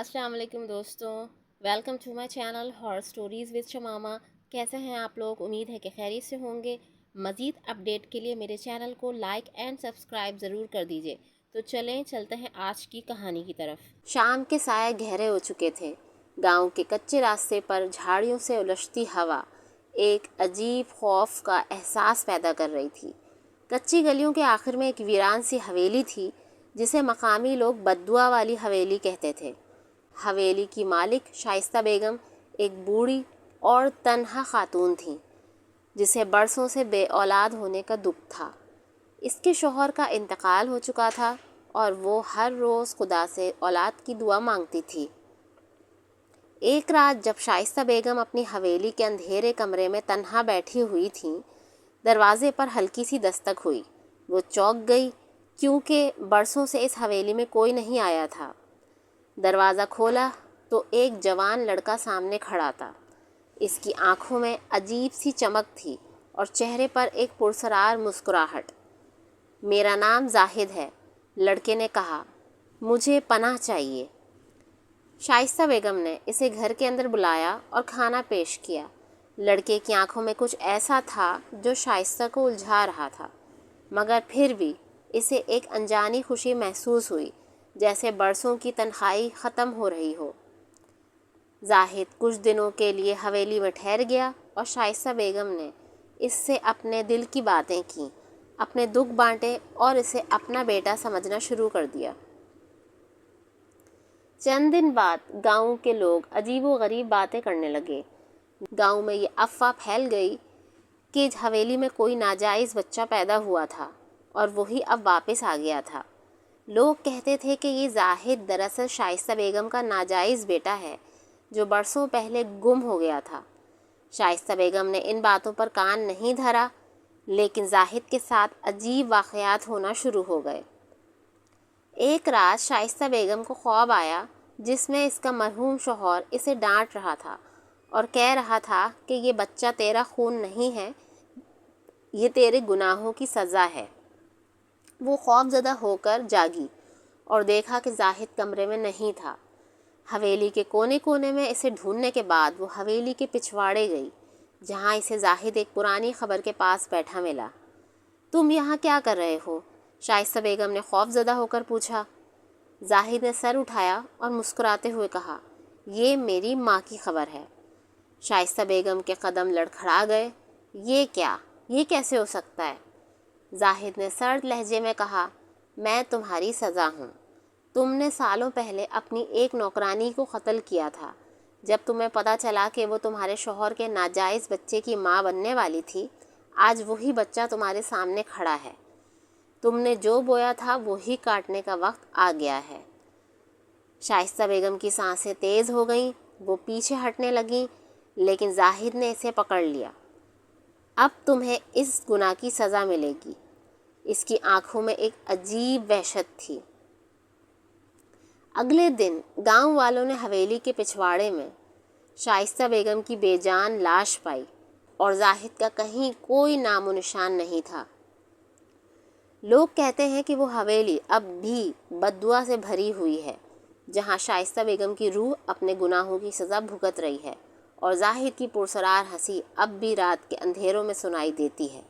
अस्सलाम वालेकुम दोस्तों, welcome to my channel horror stories with Shamama. कैसे हैं आप लोग? उम्मीद है कि खैरियत से होंगे। मज़ीद अपडेट के लिए मेरे चैनल को लाइक एंड सब्सक्राइब ज़रूर कर दीजिए। तो चलते हैं आज की कहानी की तरफ। शाम के साये गहरे हो चुके थे। गांव के कच्चे रास्ते पर झाड़ियों से उलझती हवा एक अजीब खौफ का एहसास पैदा कर रही थी। कच्ची गलियों के आखिर में एक वीरान सी हवेली थी जिसे मकामी लोग बद्दुआ वाली हवेली कहते थे। हवेली की मालिक शाइस्ता बेगम एक बूढ़ी और तन्हा खातून थी जिसे बरसों से बे औलाद होने का दुख था। इसके शौहर का इंतकाल हो चुका था और वो हर रोज़ खुदा से औलाद की दुआ मांगती थी। एक रात जब शाइस्ता बेगम अपनी हवेली के अंधेरे कमरे में तन्हा बैठी हुई थी, दरवाजे पर हल्की सी दस्तक हुई। वो चौंक गई क्योंकि बरसों से इस हवेली में कोई नहीं आया था। दरवाज़ा खोला तो एक जवान लड़का सामने खड़ा था। इसकी आंखों में अजीब सी चमक थी और चेहरे पर एक पुरस्कार मुस्कुराहट। मेरा नाम जाहिद है, लड़के ने कहा। मुझे पनाह चाहिए। शाइस्ता बेगम ने इसे घर के अंदर बुलाया और खाना पेश किया। लड़के की आंखों में कुछ ऐसा था जो शाइस्ता को उलझा रहा था, मगर फिर भी इसे एक अनजानी खुशी महसूस हुई, जैसे बरसों की तन्हाई ख़त्म हो रही हो। जाहिद कुछ दिनों के लिए हवेली में ठहर गया और शाइस्ता बेगम ने इससे अपने दिल की बातें की, अपने दुख बांटे और इसे अपना बेटा समझना शुरू कर दिया। चंद दिन बाद गांव के लोग अजीबो-गरीब बातें करने लगे। गांव में ये अफवाह फैल गई कि हवेली में कोई नाजायज़ बच्चा पैदा हुआ था और वही अब वापस आ गया था। लोग कहते थे कि ये जाहिद दरअसल शाइस्ता बेगम का नाजायज़ बेटा है जो बरसों पहले गुम हो गया था। शाइस्ता बेगम ने इन बातों पर कान नहीं धरा, लेकिन जाहिद के साथ अजीब वाक़यात होना शुरू हो गए। एक रात शाइस्ता बेगम को ख्वाब आया जिसमें इसका मरहूम शौहर इसे डांट रहा था और कह रहा था कि ये बच्चा तेरा खून नहीं है, ये तेरे गुनाहों की सज़ा है। वो खौफज़दा होकर जागी और देखा कि जाहिद कमरे में नहीं था। हवेली के कोने कोने में इसे ढूंढने के बाद वो हवेली के पिछवाड़े गई, जहाँ इसे जाहिद एक पुरानी खबर के पास बैठा मिला। तुम यहाँ क्या कर रहे हो? शाइस्ता बेगम ने खौफज़दा होकर पूछा। जाहिद ने सर उठाया और मुस्कुराते हुए कहा, ये मेरी माँ की खबर है। शाइस्ता बेगम के कदम लड़खड़ा गए। ये क्या? ये कैसे हो सकता है? जाहिद ने सर्द लहजे में कहा, मैं तुम्हारी सज़ा हूँ। तुमने सालों पहले अपनी एक नौकरानी को कत्ल किया था। जब तुम्हें पता चला कि वो तुम्हारे शौहर के नाजायज़ बच्चे की माँ बनने वाली थी, आज वही बच्चा तुम्हारे सामने खड़ा है। तुमने जो बोया था वही काटने का वक्त आ गया है। शाइस्ता बेगम की सांसें तेज़ हो गईं। वो पीछे हटने लगीं, लेकिन जाहिद ने इसे पकड़ लिया। अब तुम्हें इस गुनाह की सज़ा मिलेगी। इसकी आंखों में एक अजीब वहशत थी। अगले दिन गांव वालों ने हवेली के पिछवाड़े में शाइस्ता बेगम की बेजान लाश पाई और जाहिद का कहीं कोई नामो निशान नहीं था। लोग कहते हैं कि वो हवेली अब भी बद्दुआ से भरी हुई है, जहां शाइस्ता बेगम की रूह अपने गुनाहों की सज़ा भुगत रही है और जाहिद की पुरसरार हंसी अब भी रात के अंधेरों में सुनाई देती है।